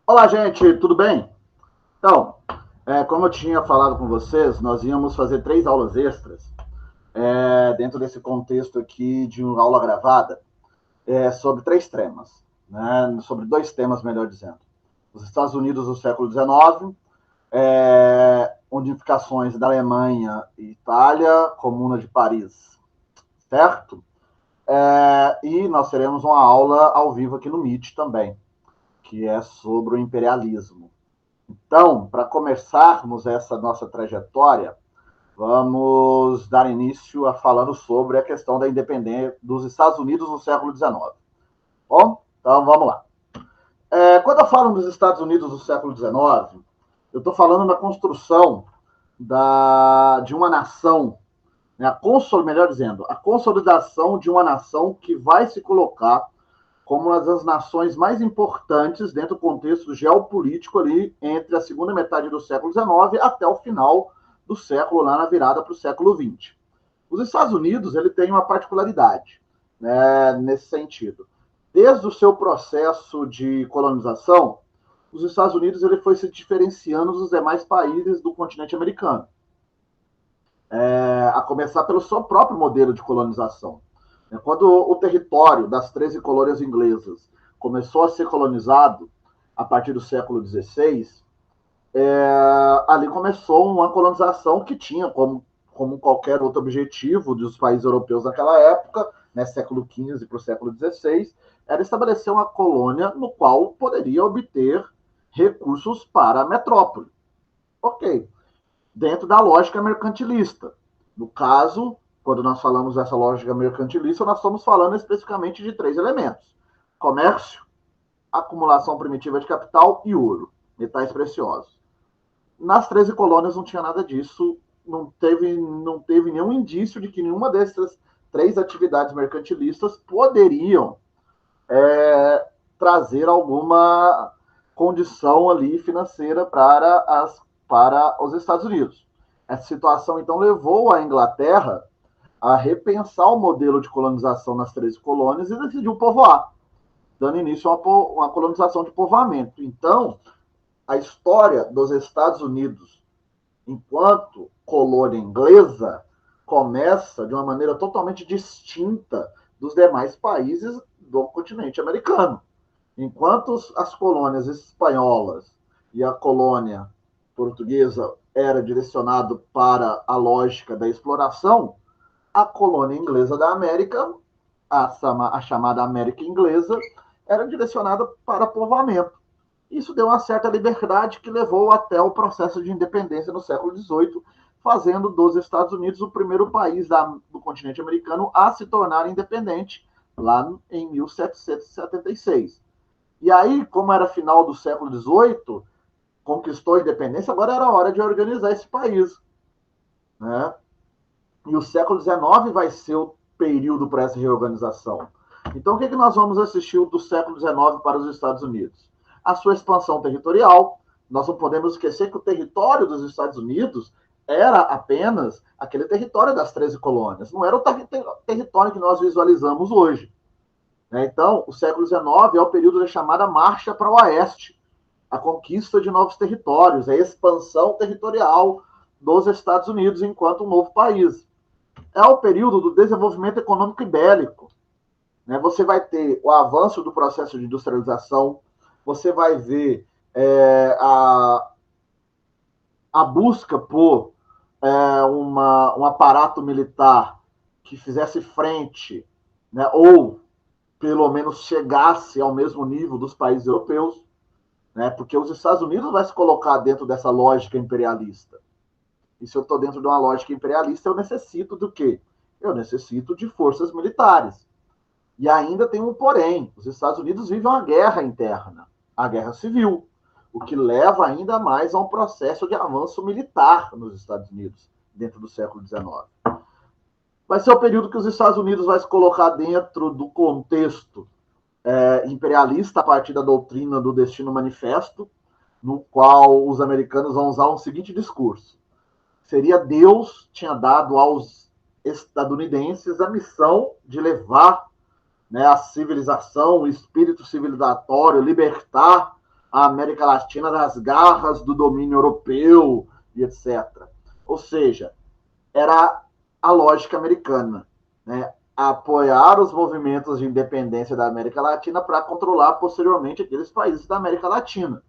Olá, gente, tudo bem? Então, como eu tinha falado com vocês, nós íamos fazer 3 aulas extras dentro desse contexto aqui de uma aula gravada sobre 3 temas, né? Sobre 2 temas, melhor dizendo. Os Estados Unidos do século XIX, unificações da Alemanha e Itália, Comuna de Paris, certo? E nós teremos uma aula ao vivo aqui no Meet também, que é sobre o imperialismo. Então, para começarmos essa nossa trajetória, vamos dar início a falando sobre a questão da independência dos Estados Unidos no século XIX. Bom, então vamos lá. Quando eu falo dos Estados Unidos do século XIX, eu estou falando da construção de uma nação, né, melhor dizendo, a consolidação de uma nação que vai se colocar como uma das nações mais importantes dentro do contexto geopolítico ali entre a segunda metade do século XIX até o final do século, lá na virada para o século XX. Os Estados Unidos ele tem uma particularidade, né, nesse sentido. Desde o seu processo de colonização, os Estados Unidos ele foi se diferenciando dos demais países do continente americano, a começar pelo seu próprio modelo de colonização. Quando o território das 13 colônias inglesas começou a ser colonizado a partir do século XVI, ali começou uma colonização que tinha como qualquer outro objetivo dos países europeus naquela época, né, século XV para o século XVI, era estabelecer uma colônia no qual poderia obter recursos para a metrópole. Ok, dentro da lógica mercantilista. No caso, quando nós falamos dessa lógica mercantilista, nós estamos falando especificamente de 3 elementos: comércio, acumulação primitiva de capital e ouro, metais preciosos. Nas 13 colônias não tinha nada disso, não teve nenhum indício de que nenhuma dessas 3 atividades mercantilistas poderiam trazer alguma condição ali financeira para os Estados Unidos. Essa situação, então, levou a Inglaterra a repensar o modelo de colonização nas 13 colônias e decidiu povoar, dando início a uma colonização de povoamento. Então, a história dos Estados Unidos enquanto colônia inglesa começa de uma maneira totalmente distinta dos demais países do continente americano. Enquanto as colônias espanholas e a colônia portuguesa era direcionado para a lógica da exploração, a colônia inglesa da América, a chamada América Inglesa, era direcionada para povoamento. Isso deu uma certa liberdade que levou até o processo de independência no século XVIII, fazendo dos Estados Unidos o primeiro país do continente americano a se tornar independente, lá em 1776. E aí, como era final do século XVIII, conquistou a independência, agora era hora de organizar esse país, né? E o século XIX vai ser o período para essa reorganização. Então, o que nós vamos assistir do século XIX para os Estados Unidos? A sua expansão territorial. Nós não podemos esquecer que o território dos Estados Unidos era apenas aquele território das 13 colônias, não era o território que nós visualizamos hoje. Então, o século XIX é o período da chamada Marcha para o Oeste, a conquista de novos territórios, a expansão territorial dos Estados Unidos enquanto um novo país. É o período do desenvolvimento econômico e bélico. Você vai ter o avanço do processo de industrialização, você vai ver a busca por um aparato militar que fizesse frente, né, ou pelo menos chegasse ao mesmo nível dos países europeus, né, porque os Estados Unidos vai se colocar dentro dessa lógica imperialista. E se eu estou dentro de uma lógica imperialista, eu necessito do quê? Eu necessito de forças militares. E ainda tem um porém: os Estados Unidos vivem uma guerra interna, a guerra civil, o que leva ainda mais a um processo de avanço militar nos Estados Unidos, dentro do século XIX. Vai ser o período que os Estados Unidos vai se colocar dentro do contexto imperialista, a partir da doutrina do Destino Manifesto, no qual os americanos vão usar um seguinte discurso: seria Deus tinha dado aos estadunidenses a missão de levar, né, a civilização, o espírito civilizatório, libertar a América Latina das garras do domínio europeu e etc. Ou seja, era a lógica americana, né? Apoiar os movimentos de independência da América Latina para controlar posteriormente aqueles países da América Latina.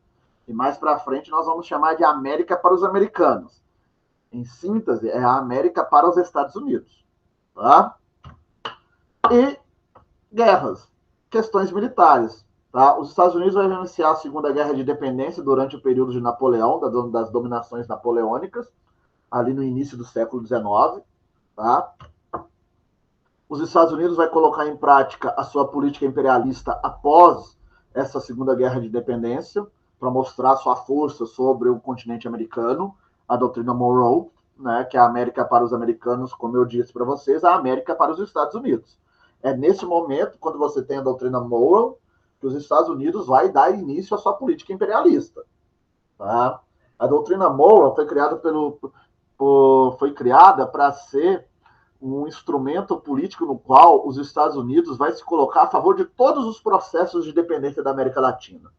E mais para frente nós vamos chamar de América para os americanos. Em síntese, é a América para os Estados Unidos. Tá? E guerras, questões militares. Tá? Os Estados Unidos vão iniciar a Segunda Guerra de Independência durante o período de Napoleão, das dominações napoleônicas, ali no início do século XIX. Tá? Os Estados Unidos vai colocar em prática a sua política imperialista após essa Segunda Guerra de Independência, para mostrar sua força sobre o continente americano, a doutrina Monroe, né, que é a América para os americanos, como eu disse para vocês, a América para os Estados Unidos. É nesse momento, quando você tem a doutrina Monroe, que os Estados Unidos vai dar início à sua política imperialista. Tá? A doutrina Monroe foi criada para ser um instrumento político no qual os Estados Unidos vai se colocar a favor de todos os processos de independência da América Latina.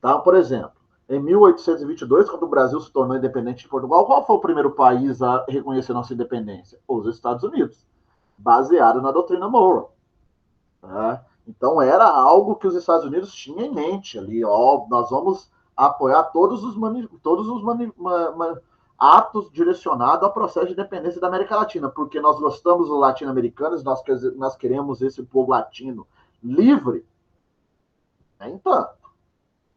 Tá? Por exemplo, em 1822, quando o Brasil se tornou independente de Portugal, qual foi o primeiro país a reconhecer nossa independência? Os Estados Unidos, baseado na doutrina Monroe. Tá? Então, era algo que os Estados Unidos tinham em mente ali. Ó, nós vamos apoiar todos os atos direcionados ao processo de independência da América Latina, porque nós gostamos dos latino-americanos, nós queremos esse povo latino livre. Então,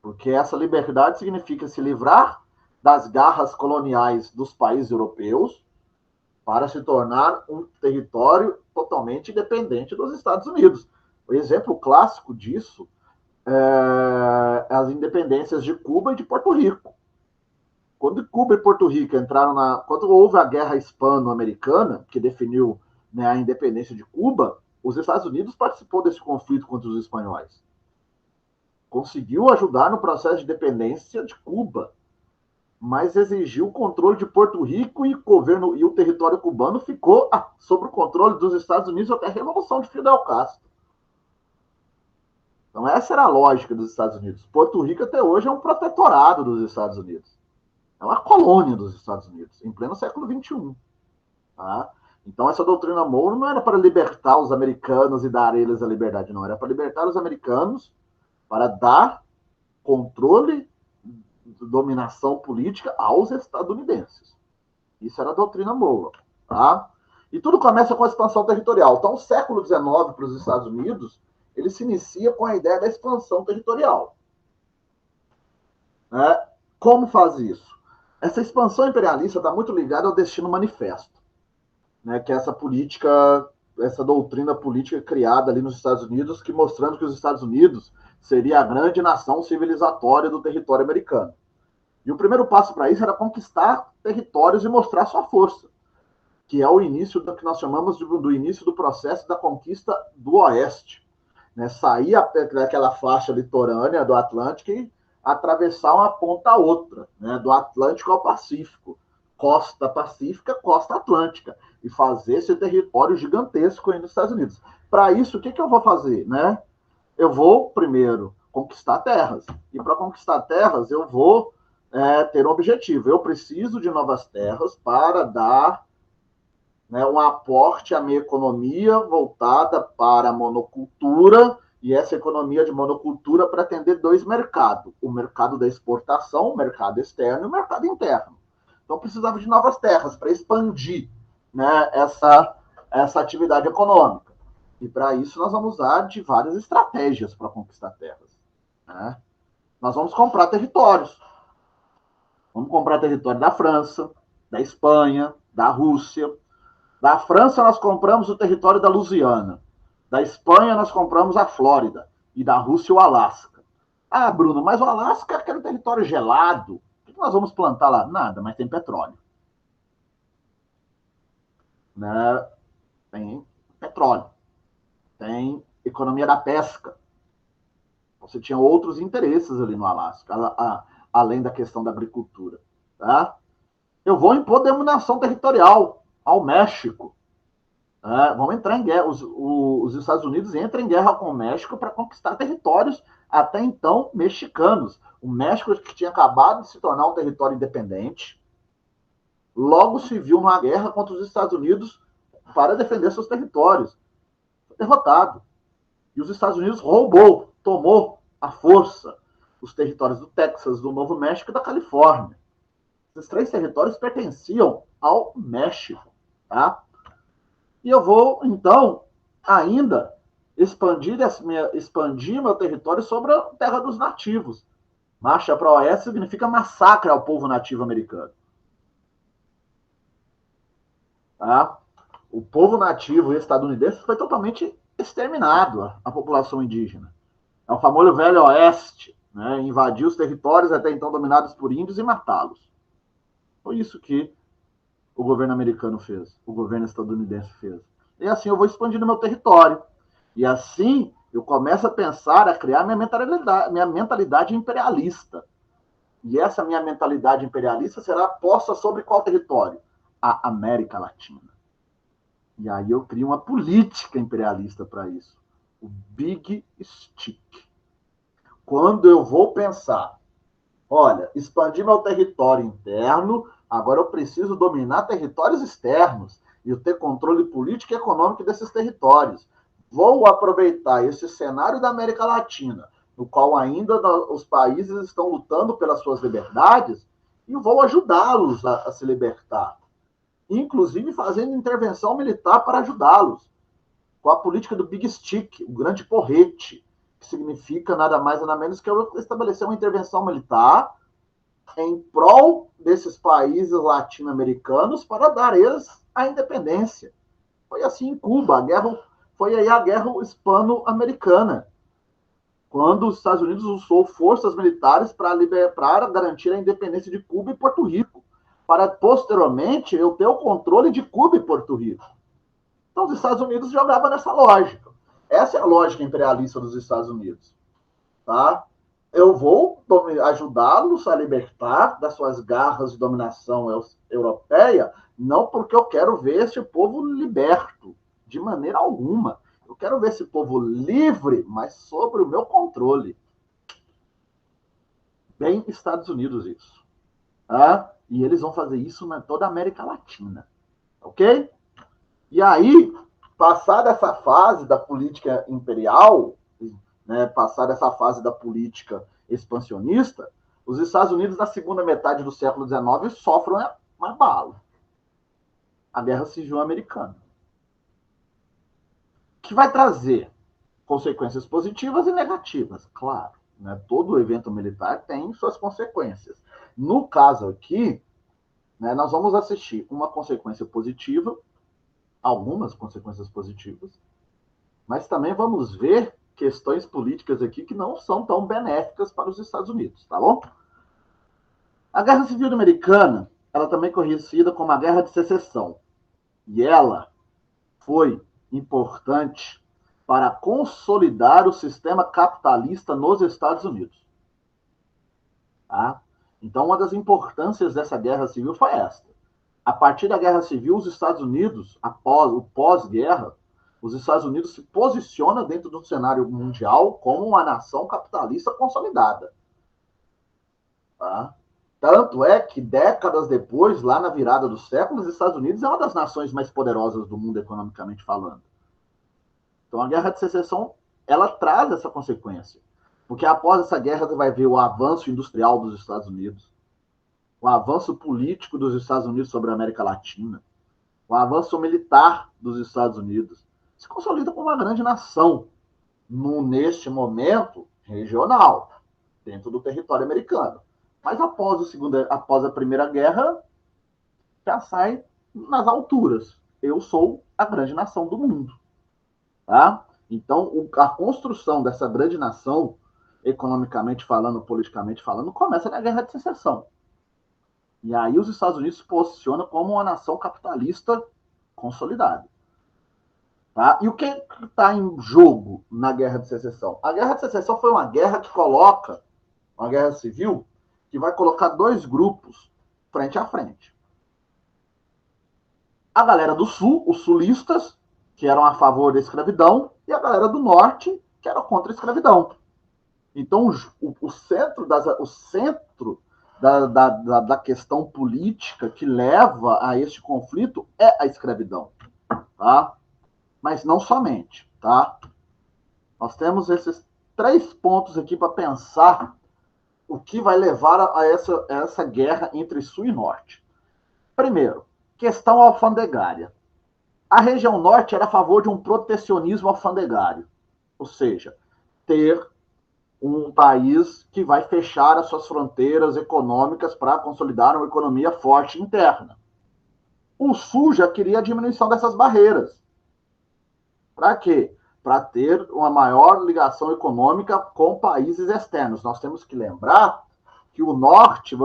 porque essa liberdade significa se livrar das garras coloniais dos países europeus para se tornar um território totalmente independente dos Estados Unidos. O exemplo clássico disso é as independências de Cuba e de Porto Rico. Quando Cuba e Porto Rico quando houve a guerra hispano-americana, que definiu, né, a independência de Cuba, os Estados Unidos participou desse conflito contra os espanhóis. Conseguiu ajudar no processo de independência de Cuba, mas exigiu o controle de Porto Rico e o território cubano ficou sob o controle dos Estados Unidos até a Revolução de Fidel Castro. Então essa era a lógica dos Estados Unidos. Porto Rico até hoje é um protetorado dos Estados Unidos. É uma colônia dos Estados Unidos, em pleno século XXI. Tá? Então essa doutrina Monroe não era para libertar os americanos e dar a eles a liberdade, não. Era para libertar os americanos, para dar controle, dominação política aos estadunidenses. Isso era a doutrina Monroe. Tá? E tudo começa com a expansão territorial. Então o século XIX para os Estados Unidos, ele se inicia com a ideia da expansão territorial. Como faz isso? Essa expansão imperialista está muito ligada ao Destino Manifesto, né, que é essa política, essa doutrina política criada ali nos Estados Unidos, que mostrando que os Estados Unidos seria a grande nação civilizatória do território americano. E o primeiro passo para isso era conquistar territórios e mostrar sua força, que é o início do que nós chamamos do início do processo da conquista do Oeste. Né, sair daquela faixa litorânea do Atlântico e atravessar uma ponta a outra, né, do Atlântico ao Pacífico, costa pacífica, costa atlântica, e fazer esse território gigantesco aí nos Estados Unidos. Para isso, o que eu vou fazer? Né? Eu vou, primeiro, conquistar terras. E para conquistar terras, eu vou ter um objetivo. Eu preciso de novas terras para dar, né, um aporte à minha economia voltada para a monocultura, e essa economia de monocultura para atender dois mercados, o mercado da exportação, o mercado externo e o mercado interno. Então, precisava de novas terras para expandir, né, essa atividade econômica. E, para isso, nós vamos usar de várias estratégias para conquistar terras. Né? Nós vamos comprar territórios. Vamos comprar território da França, da Espanha, da Rússia. Da França, nós compramos o território da Louisiana. Da Espanha, nós compramos a Flórida. E da Rússia, o Alasca. Ah, Bruno, mas o Alasca é aquele território gelado. O que nós vamos plantar lá? Nada, mas tem petróleo. Né? Tem petróleo. Tem economia da pesca. Você tinha outros interesses ali no Alasca, além da questão da agricultura. Tá? Eu vou impor dominação territorial ao México. Vão entrar em guerra. Os Estados Unidos entram em guerra com o México para conquistar territórios até então mexicanos. O México, que tinha acabado de se tornar um território independente, logo se viu numa guerra contra os Estados Unidos para defender seus territórios. Foi derrotado. E os Estados Unidos tomou à força os territórios do Texas, do Novo México e da Califórnia. Esses 3 territórios pertenciam ao México. Tá? E eu vou, então, ainda expandir meu território sobre a terra dos nativos. Marcha para o oeste significa massacre ao povo nativo americano. Tá? O povo nativo estadunidense foi totalmente exterminado, a população indígena. É o famoso Velho Oeste, né? Invadir os territórios até então dominados por índios e matá-los. Foi isso que o governo americano fez, o governo estadunidense fez. E assim eu vou expandindo meu território. E assim eu começo a pensar, a criar minha mentalidade imperialista. E essa minha mentalidade imperialista será posta sobre qual território? A América Latina. E aí eu crio uma política imperialista para isso. O Big Stick. Quando eu vou pensar, olha, expandir meu território interno, agora eu preciso dominar territórios externos e eu ter controle político e econômico desses territórios. Vou aproveitar esse cenário da América Latina, no qual ainda os países estão lutando pelas suas liberdades, e vou ajudá-los a se libertar. Inclusive fazendo intervenção militar para ajudá-los, com a política do Big Stick, o grande porrete, que significa nada mais nada menos que eu estabelecer uma intervenção militar em prol desses países latino-americanos para dar eles a independência. Foi assim em Cuba, foi aí a guerra hispano-americana, quando os Estados Unidos usou forças militares para garantir a independência de Cuba e Porto Rico, para posteriormente eu ter o controle de Cuba e Porto Rico. Então os Estados Unidos jogavam nessa lógica. Essa é a lógica imperialista dos Estados Unidos. Tá? Eu vou ajudá-los a libertar das suas garras de dominação europeia, não porque eu quero ver esse povo liberto, de maneira alguma. Eu quero ver esse povo livre, mas sob o meu controle. Bem Estados Unidos isso. Tá? E eles vão fazer isso em toda a América Latina. Ok? E aí, passada essa fase da política imperial, né, passada essa fase da política expansionista, os Estados Unidos, na segunda metade do século XIX, sofrem uma bala. A Guerra Civil Americana. Que vai trazer consequências positivas e negativas, claro. Né? Todo evento militar tem suas consequências. No caso aqui, né, nós vamos assistir uma consequência positiva, algumas consequências positivas, mas também vamos ver questões políticas aqui que não são tão benéficas para os Estados Unidos, tá bom? A Guerra Civil Americana, ela também é conhecida como a Guerra de Secessão, e ela foi importante para consolidar o sistema capitalista nos Estados Unidos. Tá? Então, uma das importâncias dessa Guerra Civil foi esta. A partir da Guerra Civil, os Estados Unidos, após o pós-guerra, os Estados Unidos se posiciona dentro do cenário mundial como uma nação capitalista consolidada. Tá? Tanto é que décadas depois, lá na virada do século, os Estados Unidos é uma das nações mais poderosas do mundo economicamente falando. Então a Guerra de Secessão, ela traz essa consequência. Porque após essa guerra você vai ver o avanço industrial dos Estados Unidos, o avanço político dos Estados Unidos sobre a América Latina, o avanço militar dos Estados Unidos, se consolida como uma grande nação, neste momento, regional, dentro do território americano. Mas após a Primeira Guerra, já sai nas alturas. Eu sou a grande nação do mundo. Tá? Então, a construção dessa grande nação, economicamente falando, politicamente falando, começa na Guerra de Secessão. E aí os Estados Unidos se posicionam como uma nação capitalista consolidada. Tá? E o que está em jogo na Guerra de Secessão? A Guerra de Secessão foi uma guerra que coloca, uma guerra civil, que vai colocar 2 grupos frente a frente. A galera do Sul, os sulistas, que eram a favor da escravidão, e a galera do Norte, que era contra a escravidão. Então, o centro, da questão política que leva a este conflito é a escravidão, tá? Mas não somente, tá? Nós temos esses 3 pontos aqui para pensar o que vai levar a essa guerra entre Sul e Norte. Primeiro, questão alfandegária. A região Norte era a favor de um protecionismo alfandegário, ou seja, ter um país que vai fechar as suas fronteiras econômicas para consolidar uma economia forte interna. O Sul já queria a diminuição dessas barreiras. Para quê? Para ter uma maior ligação econômica com países externos. Nós temos que lembrar que o Norte,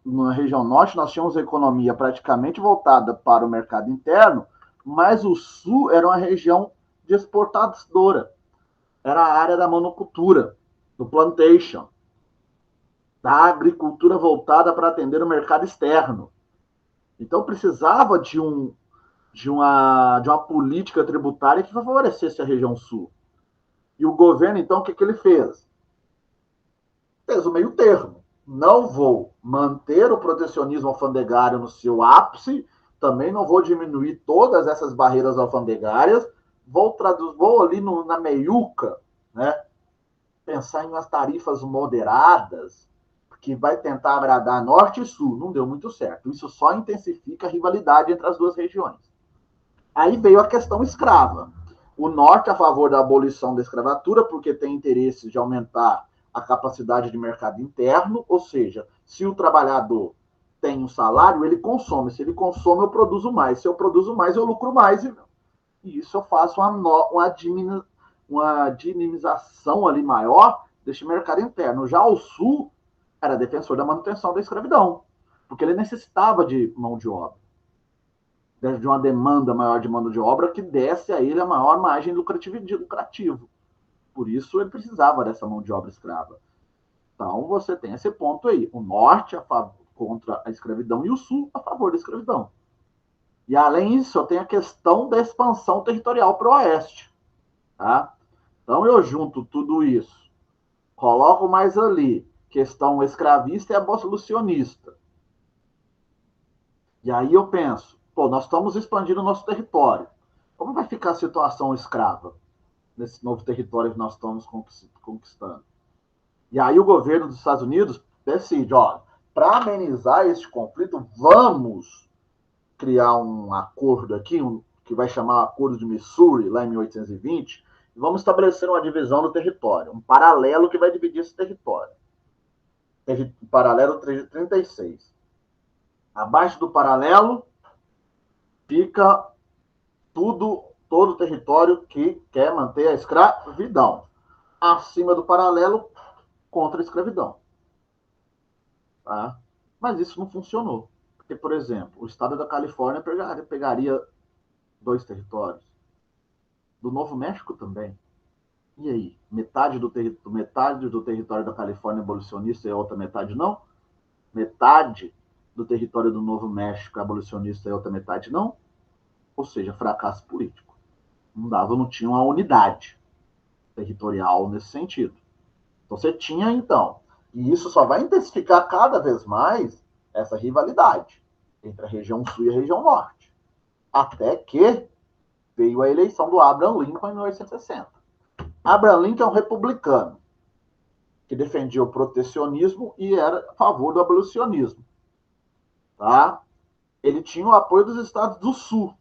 na região Norte, nós tínhamos a economia praticamente voltada para o mercado interno, mas o Sul era uma região de exportadora. Era a área da monocultura, do plantation, da agricultura voltada para atender o mercado externo. Então precisava de uma política tributária que favorecesse a região sul. E o governo, então, o que ele fez? Fez o meio termo. Não vou manter o protecionismo alfandegário no seu ápice, também não vou diminuir todas essas barreiras alfandegárias, vou ali na meiuca, né? Pensar em umas tarifas moderadas, que vai tentar agradar norte e sul. Não deu muito certo. Isso só intensifica a rivalidade entre as duas regiões. Aí veio a questão escrava. O norte a favor da abolição da escravatura, porque tem interesse de aumentar a capacidade de mercado interno, ou seja, se o trabalhador tem um salário, ele consome. Se ele consome, eu produzo mais. Se eu produzo mais, eu lucro mais. E isso eu faço uma dinamização ali maior deste mercado interno. Já o Sul era defensor da manutenção da escravidão, porque ele necessitava de mão de obra, de uma demanda maior de mão de obra que desse a ele a maior margem lucrativo. Por isso ele precisava dessa mão de obra escrava. Então você tem esse ponto aí, o norte a favor, contra a escravidão e o sul a favor da escravidão. E além disso, eu tenho a questão da expansão territorial para o oeste. Tá? Então eu junto tudo isso, coloco mais ali questão escravista e abolicionista. E aí eu penso, pô, nós estamos expandindo o nosso território. Como vai ficar a situação escrava nesse novo território que nós estamos conquistando? E aí o governo dos Estados Unidos decide, ó, para amenizar este conflito, vamos criar um acordo aqui, que vai chamar Acordo de Missouri, lá em 1820, e vamos estabelecer uma divisão do território, um paralelo que vai dividir esse território. Paralelo 36. Abaixo do paralelo fica todo o território que quer manter a escravidão. Acima do paralelo, contra a escravidão. Tá? Mas isso não funcionou. Porque, por exemplo, o estado da Califórnia pegaria 2 territórios. Do Novo México também. E aí? Metade do território da Califórnia abolicionista e a outra metade não? Metade do território do Novo México abolicionista e a outra metade não? Ou seja, fracasso político. Não tinha uma unidade territorial nesse sentido. Então você tinha, então, e isso só vai intensificar cada vez mais essa rivalidade entre a região sul e a região norte. Até que veio a eleição do Abraham Lincoln em 1860. Abraham Lincoln é um republicano que defendia o protecionismo e era a favor do abolicionismo. Tá? Ele tinha o apoio dos estados do sul.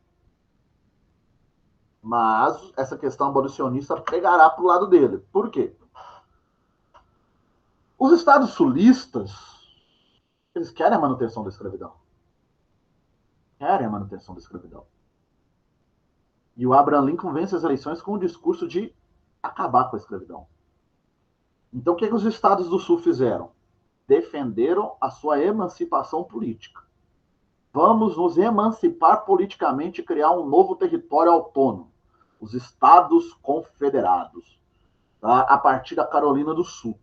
Mas essa questão abolicionista pegará para o lado dele. Por quê? Os estados sulistas, eles querem a manutenção da escravidão. Querem a manutenção da escravidão. E o Abraham Lincoln vence as eleições com o discurso de acabar com a escravidão. Então, o que os estados do sul fizeram? Defenderam a sua emancipação política. Vamos nos emancipar politicamente e criar um novo território autônomo, os Estados Confederados, tá? A partir da Carolina do Sul.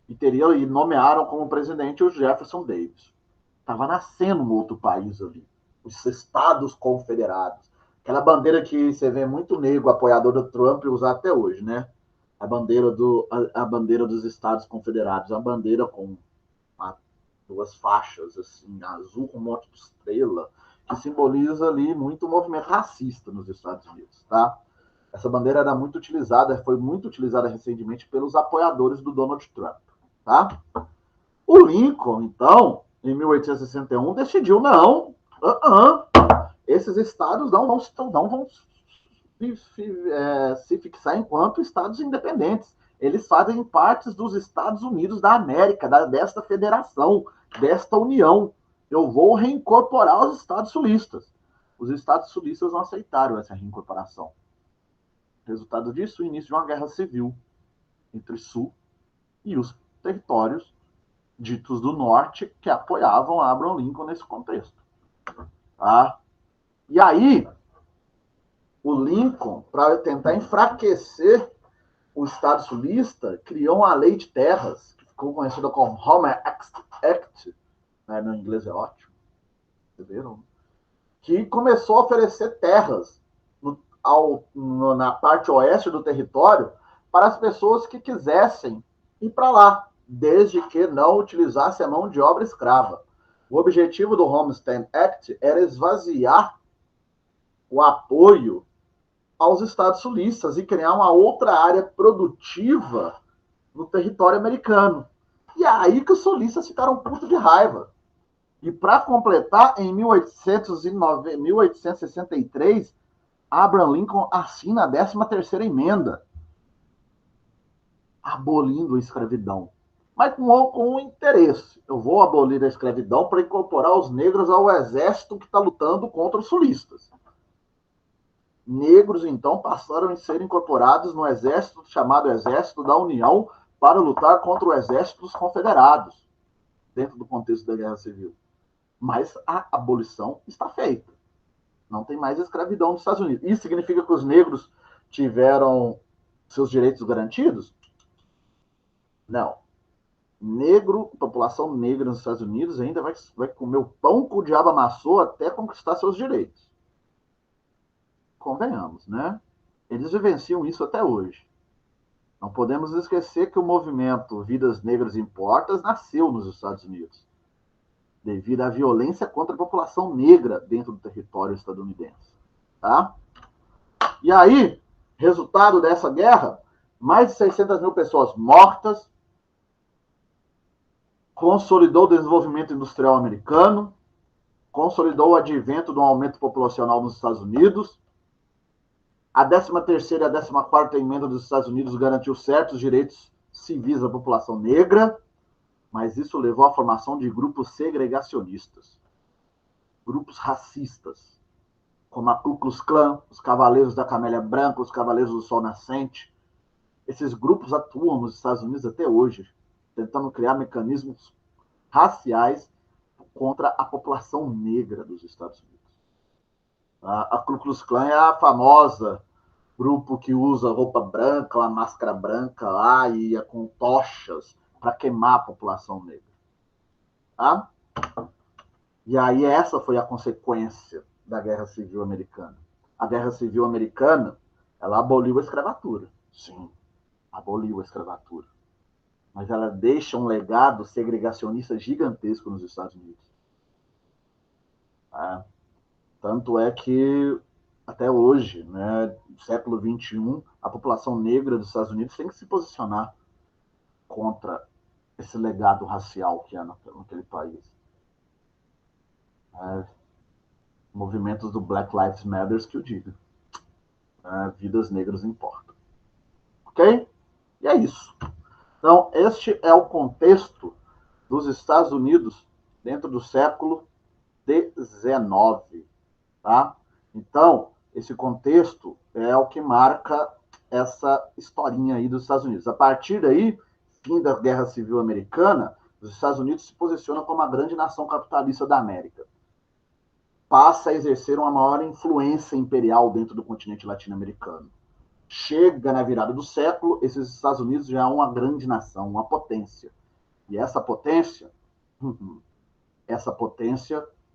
E nomearam como presidente o Jefferson Davis. Estava nascendo um outro país ali, os Estados Confederados. Aquela bandeira que você vê muito negro, apoiador do Trump, usar até hoje, né? a bandeira dos Estados Confederados, a bandeira com duas faixas, assim, azul com um monte de estrela, que simboliza ali muito o movimento racista nos Estados Unidos, tá? Essa bandeira era muito utilizada, foi muito utilizada recentemente pelos apoiadores do Donald Trump, tá? O Lincoln, então, em 1861, decidiu, não, esses estados não vão se fixar enquanto estados independentes. Eles fazem parte dos Estados Unidos da América, desta federação, desta união. Eu vou reincorporar os estados sulistas. Os estados sulistas não aceitaram essa reincorporação. Resultado disso, o início de uma guerra civil entre o Sul e os territórios ditos do Norte que apoiavam Abraham Lincoln nesse contexto. Tá? E aí, o Lincoln, para tentar enfraquecer o Estado sulista, criou uma lei de terras, que ficou conhecida como Homer Act, né, no inglês é ótimo, entenderam? Que começou a oferecer terras na parte oeste do território para as pessoas que quisessem ir para lá, desde que não utilizasse a mão de obra escrava. O objetivo do Homestead Act era esvaziar o apoio aos estados sulistas e criar uma outra área produtiva no território americano. E é aí que os sulistas ficaram putos de raiva. E para completar, em 1863, Abraham Lincoln assina a 13ª emenda, abolindo a escravidão. Mas com um interesse. Eu vou abolir a escravidão para incorporar os negros ao exército que está lutando contra os sulistas. Negros, então, passaram a ser incorporados no exército chamado Exército da União para lutar contra o exército dos confederados, dentro do contexto da Guerra Civil. Mas a abolição está feita. Não tem mais escravidão nos Estados Unidos. Isso significa que os negros tiveram seus direitos garantidos? Não. População negra nos Estados Unidos ainda vai comer o pão que o diabo amassou até conquistar seus direitos. Convenhamos, né? Eles vivenciam isso até hoje. Não podemos esquecer que o movimento Vidas Negras Importam nasceu nos Estados Unidos, devido à violência contra a população negra dentro do território estadunidense. Tá? E aí, resultado dessa guerra, mais de 600 mil pessoas mortas, consolidou o desenvolvimento industrial americano, consolidou o advento de um aumento populacional nos Estados Unidos. A 13ª e a 14ª emenda dos Estados Unidos garantiu certos direitos civis à população negra, mas isso levou à formação de grupos segregacionistas, grupos racistas, como a Ku Klux Klan, os Cavaleiros da Camélia Branca, os Cavaleiros do Sol Nascente. Esses grupos atuam nos Estados Unidos até hoje, tentando criar mecanismos raciais contra a população negra dos Estados Unidos. A Ku Klux Klan é a famosa grupo que usa roupa branca, uma máscara branca lá e ia com tochas para queimar a população negra. Tá? E aí essa foi a consequência da Guerra Civil Americana. A Guerra Civil Americana, ela aboliu a escravatura. Sim, aboliu a escravatura. Mas ela deixa um legado segregacionista gigantesco nos Estados Unidos. Tá? Tanto é que, até hoje, né, no século XXI, a população negra dos Estados Unidos tem que se posicionar contra esse legado racial que há naquele país. Movimentos do Black Lives Matter que o diga. Vidas negras importam. Ok? E é isso. Então, este é o contexto dos Estados Unidos dentro do século XIX. Tá? Então, esse contexto é o que marca essa historinha aí dos Estados Unidos. A partir daí, fim da Guerra Civil Americana, os Estados Unidos se posicionam como a grande nação capitalista da América. Passa a exercer uma maior influência imperial dentro do continente latino-americano. Chega na virada do século, esses Estados Unidos já é uma grande nação, uma potência. E essa potência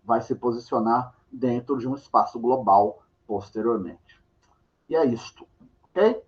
vai se posicionar dentro de um espaço global posteriormente. E é isto, ok?